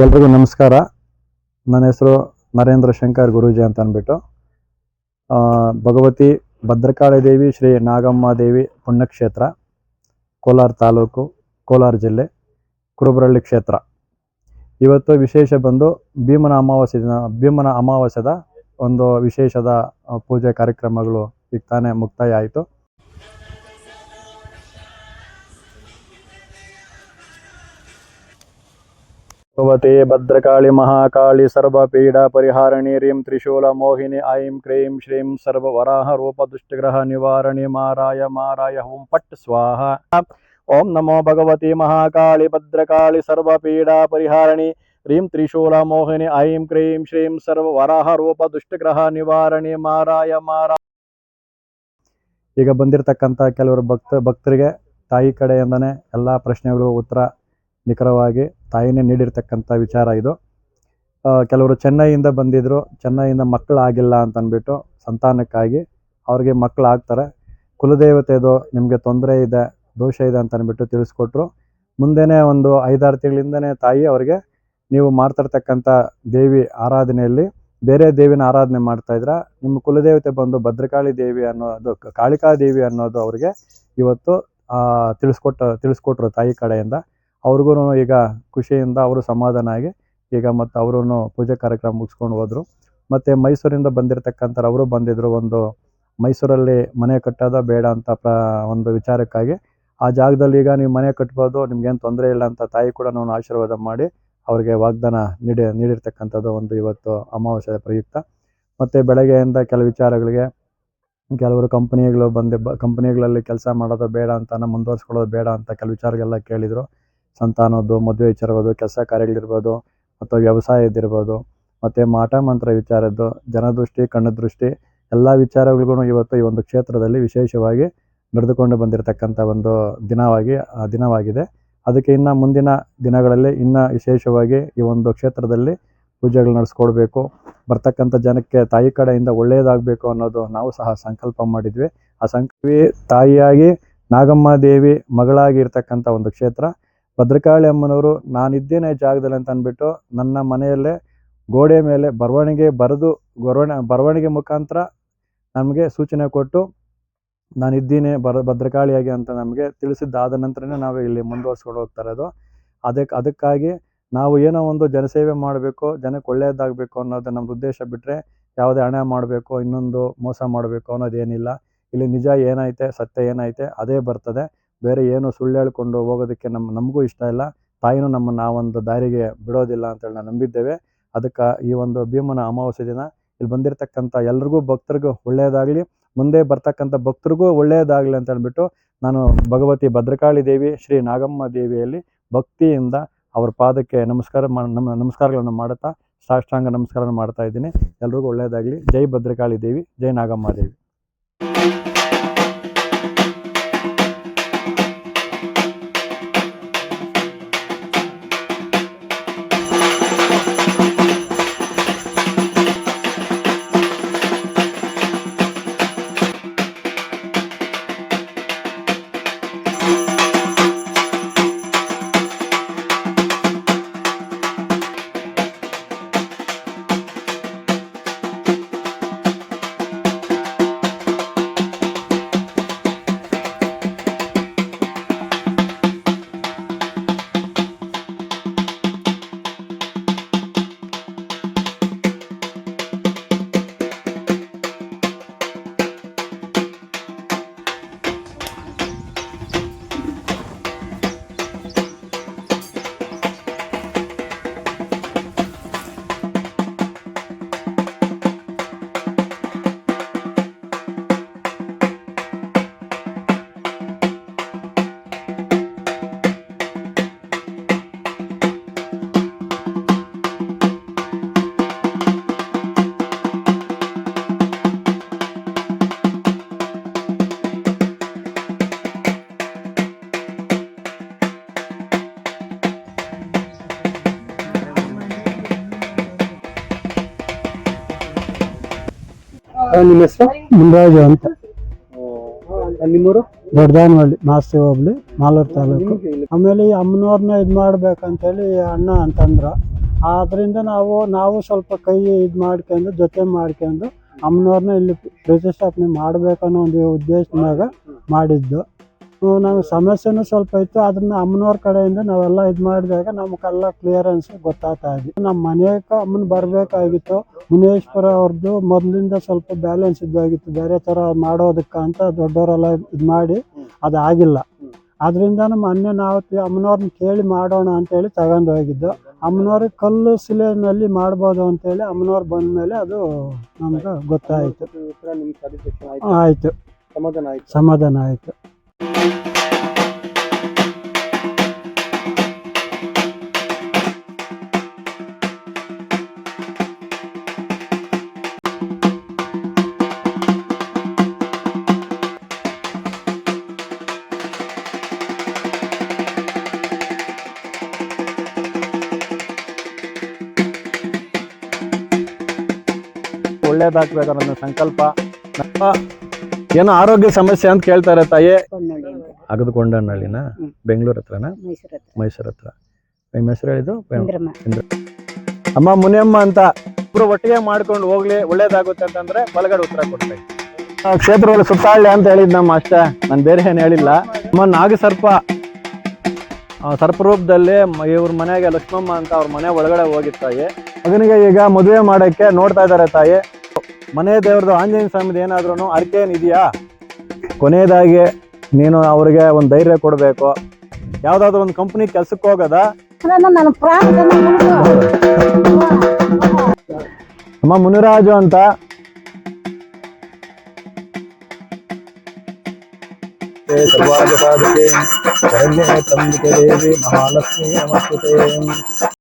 ಎಲ್ರಿಗೂ ನಮಸ್ಕಾರ. ನನ್ನ ಹೆಸರು ನರೇಂದ್ರ ಶಂಕರ್ ಗುರೂಜಿ ಅಂತ ಅಂದ್ಬಿಟ್ಟು. ಭಗವತಿ ಭದ್ರಕಾಳಿ ದೇವಿ ಶ್ರೀ ನಾಗಮ್ಮ ದೇವಿ ಪುಣ್ಯಕ್ಷೇತ್ರ, ಕೋಲಾರ ತಾಲೂಕು, ಕೋಲಾರ ಜಿಲ್ಲೆ, ಕುರುಬರಳ್ಳಿ ಕ್ಷೇತ್ರ. ಇವತ್ತು ವಿಶೇಷ ಬಂದು ಭೀಮನ ಅಮಾವಾಸ್ಯದ ಒಂದು ವಿಶೇಷದ ಪೂಜೆ ಕಾರ್ಯಕ್ರಮಗಳು ಈಗ ತಾನೇ ಮುಕ್ತಾಯ ಆಯಿತು. ಭಗವತಿ ಭದ್ರಕಾಳಿ ಮಹಾಕಾಳಿ ಸರ್ವಪೀಡಾ ಪರಿಹಾರಣಿ ರೀಂ ತ್ರಿಶೂಲ ಮೋಹಿನಿ ಐಂ ಕ್ರೀಂ ಶ್ರೀಂ ಸರ್ವ ವರಾಹ ರೂಪ ದುಷ್ಟಗ್ರಹ ನಿವಾರಣಿ ಮಾರಾಯ ಮಾರಾಯ ಓಂ ಪಟ್ ಸ್ವಾಹ. ಓಂ ನಮೋ ಭಗವತಿ ಮಹಾಕಾಳಿ ಭದ್ರಕಾಳಿ ಸರ್ವಪೀಡಾ ಪರಿಹಾರಣಿ ರೀಂ ತ್ರಿಶೂಲ ಮೋಹಿನಿ ಐಂ ಕ್ರೀಂ ಶ್ರೀಂ ಸರ್ವ ವರಾಹ ರೂಪ ದುಷ್ಟಗ್ರಹ ನಿವಾರಣಿ ಮಾರಾಯ ಮಾರಾಯ. ಈಗ ಬಂದಿರತಕ್ಕಂಥ ಕೆಲವರು ಭಕ್ತರಿಗೆ ತಾಯಿ ಕಡೆಯಿಂದನೇ ಎಲ್ಲ ಪ್ರಶ್ನೆಗಳು ಉತ್ತರ ನಿಖರವಾಗಿ ತಾಯಿನೇ ನೀಡಿರ್ತಕ್ಕಂಥ ವಿಚಾರ ಇದು. ಕೆಲವರು ಚೆನ್ನೈಯಿಂದ ಬಂದಿದ್ರು, ಚೆನ್ನೈಯಿಂದ ಮಕ್ಕಳಾಗಿಲ್ಲ ಅಂತ ಅಂದ್ಬಿಟ್ಟು ಸಂತಾನಕ್ಕಾಗಿ ಅವ್ರಿಗೆ ಮಕ್ಕಳಾಗ್ತಾರೆ, ಕುಲದೇವತೆದು ನಿಮಗೆ ತೊಂದರೆ ಇದೆ, ದೋಷ ಇದೆ ಅಂತ ಅಂದ್ಬಿಟ್ಟು ತಿಳಿಸ್ಕೊಟ್ರು. ಮುಂದೆನೇ ಒಂದು 5-6 ತಿಂಗಳಿಂದನೇ ತಾಯಿ ಅವ್ರಿಗೆ ನೀವು ಮಾಡ್ತಿರ್ತಕ್ಕಂಥ ದೇವಿ ಆರಾಧನೆಯಲ್ಲಿ ಬೇರೆ ದೇವಿನ ಆರಾಧನೆ ಮಾಡ್ತಾಯಿದ್ರ, ನಿಮ್ಮ ಕುಲದೇವತೆ ಬಂದು ಭದ್ರಕಾಳಿ ದೇವಿ ಅನ್ನೋದು, ಕಾಳಿಕಾ ದೇವಿ ಅನ್ನೋದು ಅವ್ರಿಗೆ ಇವತ್ತು ತಿಳಿಸ್ಕೊಟ್ರು ತಾಯಿ ಕಡೆಯಿಂದ. ಅವ್ರಿಗೂ ಈಗ ಖುಷಿಯಿಂದ ಅವರು ಸಮಾಧಾನ ಆಗಿ ಈಗ ಮತ್ತು ಅವರು ಪೂಜೆ ಕಾರ್ಯಕ್ರಮ ಮುಗಿಸ್ಕೊಂಡು ಹೋದರು. ಮತ್ತು ಮೈಸೂರಿಂದ ಬಂದಿರತಕ್ಕಂಥವ್ರು ಅವರು ಬಂದಿದ್ದರು. ಒಂದು ಮೈಸೂರಲ್ಲಿ ಮನೆ ಕಟ್ಟೋದ ಬೇಡ ಅಂತ ಒಂದು ವಿಚಾರಕ್ಕಾಗಿ ಆ ಜಾಗದಲ್ಲಿ ಈಗ ನೀವು ಮನೆ ಕಟ್ಬೋದು, ನಿಮ್ಗೇನು ತೊಂದರೆ ಇಲ್ಲ ಅಂತ ತಾಯಿ ಕೂಡ ನಾನು ಆಶೀರ್ವಾದ ಮಾಡಿ ಅವ್ರಿಗೆ ವಾಗ್ದಾನ ನೀಡಿರ್ತಕ್ಕಂಥದ್ದು ಒಂದು ಇವತ್ತು ಅಮಾವಾಸ್ಯೆ ಪ್ರಯುಕ್ತ. ಮತ್ತು ಬೆಳಗ್ಗೆಯಿಂದ ಕೆಲವು ವಿಚಾರಗಳಿಗೆ ಕೆಲವರು ಕಂಪ್ನಿಗಳಲ್ಲಿ ಕೆಲಸ ಮಾಡೋದು ಬೇಡ ಅಂತ, ಮುಂದುವರ್ಸ್ಕೊಳ್ಳೋದು ಬೇಡ ಅಂತ ಕೆಲವು ವಿಚಾರಗಳೆಲ್ಲ ಕೇಳಿದರು. ಸಂತಾನದ್ದು, ಮದುವೆ ವಿಚಾರಗಳು, ಕೆಲಸ ಕಾರ್ಯಗಳಿರ್ಬೋದು, ಅಥವಾ ವ್ಯವಸಾಯದಿರ್ಬೋದು, ಮತ್ತು ಮಾಟ ಮಂತ್ರ ವಿಚಾರದ್ದು, ಜನದೃಷ್ಟಿ, ಕಣ್ಣದೃಷ್ಟಿ ಎಲ್ಲ ವಿಚಾರಗಳಿಗೂ ಇವತ್ತು ಈ ಒಂದು ಕ್ಷೇತ್ರದಲ್ಲಿ ವಿಶೇಷವಾಗಿ ನಡೆದುಕೊಂಡು ಬಂದಿರತಕ್ಕಂಥ ಒಂದು ದಿನವಾಗಿದೆ. ಅದಕ್ಕೆ ಇನ್ನು ಮುಂದಿನ ದಿನಗಳಲ್ಲಿ ಇನ್ನೂ ವಿಶೇಷವಾಗಿ ಈ ಒಂದು ಕ್ಷೇತ್ರದಲ್ಲಿ ಪೂಜೆಗಳು ನಡೆಸ್ಕೊಡ್ಬೇಕು, ಬರ್ತಕ್ಕಂಥ ಜನಕ್ಕೆ ತಾಯಿ ಕಡೆಯಿಂದ ಒಳ್ಳೆಯದಾಗಬೇಕು ಅನ್ನೋದು ನಾವು ಸಹ ಸಂಕಲ್ಪ ಮಾಡಿದ್ವಿ. ಆ ಸಂಕಲ್ಪವೇ ತಾಯಿಯಾಗಿ ನಾಗಮ್ಮ ದೇವಿ ಮಗಳಾಗಿ ಇರ್ತಕ್ಕಂಥ ಒಂದು ಕ್ಷೇತ್ರ. ಭದ್ರಕಾಳಿ ಅಮ್ಮನವರು ನಾನಿದ್ದೇನೆ ಜಾಗದಲ್ಲಿ ಅಂತ ಅಂದ್ಬಿಟ್ಟು ನನ್ನ ಮನೆಯಲ್ಲೇ ಗೋಡೆ ಮೇಲೆ ಬರವಣಿಗೆ ಮುಖಾಂತರ ನಮಗೆ ಸೂಚನೆ ಕೊಟ್ಟು ನಾನಿದ್ದೀನಿ ಭದ್ರಕಾಳಿಯಾಗಿ ಅಂತ ನಮಗೆ ತಿಳಿಸಿದ್ದಾದ ನಂತರನೇ ನಾವು ಇಲ್ಲಿ ಮುಂದುವರ್ಸ್ಕೊಂಡು ಹೋಗ್ತಾ ಇರೋದು. ಅದಕ್ಕಾಗಿ ನಾವು ಏನೋ ಒಂದು ಜನಸೇವೆ ಮಾಡಬೇಕು, ಜನಕ್ಕೆ ಒಳ್ಳೆಯದಾಗಬೇಕು ಅನ್ನೋದು ನಮ್ಮದು ಉದ್ದೇಶ ಬಿಟ್ಟರೆ ಯಾವುದೇ ಹಣ ಮಾಡಬೇಕು, ಇನ್ನೊಂದು ಮೋಸ ಮಾಡಬೇಕು ಅನ್ನೋದೇನಿಲ್ಲ. ಇಲ್ಲಿ ನಿಜ ಏನೈತೆ, ಸತ್ಯ ಏನೈತೆ ಅದೇ ಬರ್ತದೆ. ಬೇರೆ ಏನು ಸುಳ್ಳು ಹೇಳ್ಕೊಂಡು ಹೋಗೋದಕ್ಕೆ ನಮಗೂ ಇಷ್ಟ ಇಲ್ಲ. ತಾಯಿನೂ ನಮ್ಮನ್ನು ಆ ಒಂದು ದಾರಿಗೆ ಬಿಡೋದಿಲ್ಲ ಅಂತೇಳಿ ನಾವು ನಂಬಿದ್ದೇವೆ. ಅದಕ್ಕೆ ಈ ಒಂದು ಭೀಮನ ಅಮಾವಾಸ್ಯೆ ದಿನ ಇಲ್ಲಿ ಬಂದಿರತಕ್ಕಂಥ ಎಲ್ರಿಗೂ ಭಕ್ತರಿಗೂ ಒಳ್ಳೆಯದಾಗಲಿ, ಮುಂದೆ ಬರ್ತಕ್ಕಂಥ ಭಕ್ತರಿಗೂ ಒಳ್ಳೆಯದಾಗಲಿ ಅಂತ ಹೇಳ್ಬಿಟ್ಟು ನಾನು ಭಗವತಿ ಭದ್ರಕಾಳಿ ದೇವಿ ಶ್ರೀ ನಾಗಮ್ಮ ದೇವಿಯಲ್ಲಿ ಭಕ್ತಿಯಿಂದ ಅವ್ರ ಪಾದಕ್ಕೆ ನಮಸ್ಕಾರಗಳನ್ನು ಮಾಡುತ್ತಾ ಸಾಷ್ಟಾಂಗ ನಮಸ್ಕಾರ ಮಾಡ್ತಾ ಇದ್ದೀನಿ. ಎಲ್ರಿಗೂ ಒಳ್ಳೆಯದಾಗಲಿ. ಜೈ ಭದ್ರಕಾಳಿ ದೇವಿ, ಜೈ ನಾಗಮ್ಮ ದೇವಿ. ನಿಮ್ಮ ಹೆಸರು? ಮುನ್ರಾಜು ಅಂತ. ನಿಮ್ಮೂರು? ದೊಡ್ಡದಾನಹಳ್ಳಿ, ಮಾಸ್ತಿ ಹೋಬಳಿ, ಮಾಲೂರು ತಾಲೂಕು. ಆಮೇಲೆ ಈ ಅಮ್ಮನವ್ರನ್ನ ಇದು ಮಾಡ್ಬೇಕಂತೇಳಿ ಅಣ್ಣ ಅಂತಂದ್ರು. ಆದ್ರಿಂದ ನಾವು ಸ್ವಲ್ಪ ಕೈ ಇದು ಮಾಡ್ಕೊಂಡು ಜೊತೆ ಮಾಡ್ಕೊಂಡು ಅಮ್ಮನವ್ರನ್ನ ಇಲ್ಲಿ ಪ್ರತಿಷ್ಠಾಪನೆ ಮಾಡ್ಬೇಕನ್ನೋ ಒಂದು ಉದ್ದೇಶದಾಗ ಮಾಡಿದ್ದು. ನಮ್ಗೆ ಸಮಸ್ಯೆನೂ ಸ್ವಲ್ಪ ಇತ್ತು, ಅದನ್ನ ಅಮ್ಮನವ್ರ ಕಡೆಯಿಂದ ನಾವೆಲ್ಲ ಇದು ಮಾಡಿದಾಗ ನಮಗೆಲ್ಲ ಕ್ಲಿಯರೆನ್ಸ್ ಗೊತ್ತಾಗ್ತಾ ಇದ್ವಿ. ನಮ್ಮ ಮನೆಗೆ ಅಮ್ಮನ ಬರಬೇಕಾಗಿತ್ತು. ಮುನೇಶ್ವರ ಅವ್ರದ್ದು ಮೊದಲಿಂದ ಸ್ವಲ್ಪ ಬ್ಯಾಲೆನ್ಸ್ ಇದ್ದಾಗಿತ್ತು, ಬೇರೆ ಥರ ಮಾಡೋದಕ್ಕಂತ ದೊಡ್ಡವರೆಲ್ಲ ಇದು ಮಾಡಿ ಅದಾಗಿಲ್ಲ. ಅದರಿಂದ ಮೊನ್ನೆ ನಾವು ಅಮ್ಮನವ್ರನ್ನ ಕೇಳಿ ಮಾಡೋಣ ಅಂತೇಳಿ ತಗೊಂಡು ಹೋಗಿದ್ದು. ಅಮ್ಮನವ್ರಿಗೆ ಕಲ್ಲು ಶಿಲೆಯಲ್ಲಿ ಮಾಡ್ಬೋದು ಅಂತೇಳಿ ಅಮ್ಮನವ್ರು ಬಂದ ಮೇಲೆ ಅದು ನಮ್ಗೆ ಗೊತ್ತಾಯಿತು. ಆಯಿತು, ಸಮಾಧಾನ ಆಯಿತು. ಒಳ್ಳೇದಾಗ್ಬೇಕು ನನ್ನ ಸಂಕಲ್ಪ. ಏನೋ ಆರೋಗ್ಯ ಸಮಸ್ಯೆ ಅಂತ ಕೇಳ್ತಾರೆ ತಾಯಿ. ಅಗದುಕೊಂಡನಹಳ್ಳಿನ ಬೆಂಗಳೂರು ಹತ್ರನಾ ಮೈಸೂರು ಹತ್ರ? ನಿಮ್ಮ ಹೆಸರು ಹೇಳಿದ್ದು ಅಮ್ಮ ಮುನಿಯಮ್ಮ ಅಂತ. ಇಬ್ರು ಒಟ್ಟಿಗೆ ಮಾಡ್ಕೊಂಡು ಹೋಗ್ಲಿ ಒಳ್ಳೇದಾಗುತ್ತೆ ಅಂತಂದ್ರೆ ಬಲಗಡೆ ಉತ್ತರ ಕೊಡ್ತಾರೆ. ಕ್ಷೇತ್ರದಲ್ಲಿ ಸುತ್ತಾಳ್ಳಿ ಅಂತ ಹೇಳಿದ್ ನಮ್ಮ ಅಷ್ಟೇ, ನಾನು ಬೇರೆ ಏನು ಹೇಳಿಲ್ಲ. ಅಮ್ಮ ನಾಗಸರ್ಪ ಸರ್ಪರೂಪದಲ್ಲಿ ಇವ್ರ ಮನೆಗೆ ಲಕ್ಷ್ಮಮ್ಮ ಅಂತ ಅವ್ರ ಮನೆ ಒಳಗಡೆ ಹೋಗಿತ್ತು ತಾಯಿ. ಮಗನಿಗೆ ಈಗ ಮದುವೆ ಮಾಡಕ್ಕೆ ನೋಡ್ತಾ ಇದ್ದಾರೆ ತಾಯಿ. ಮನೆ ದೇವ್ರದ್ದು ಆಂಜನೇಯ ಸ್ವಾಮಿದು ಏನಾದ್ರೂ ಅರ್ಕೆ ಏನಿದೆಯಾ? ಕೊನೆಯದಾಗಿ ನೀನು ಅವ್ರಿಗೆ ಒಂದು ಧೈರ್ಯ ಕೊಡಬೇಕು. ಯಾವ್ದಾದ್ರು ಒಂದು ಕಂಪ್ನಿ ಕೆಲ್ಸಕ್ಕೆ ಹೋಗೋದ? ಅಮ್ಮ ಮುನಿರಾಜು ಅಂತ. ಸರ್ವಾರ್ಥ ಸಾಧಕೆ ಶರಣ್ಯೇ ತ್ರ್ಯಂಬಕೆ ದೇವಿ ಮಹಾಲಕ್ಷ್ಮೀ ನಮಸ್ತುತೇ.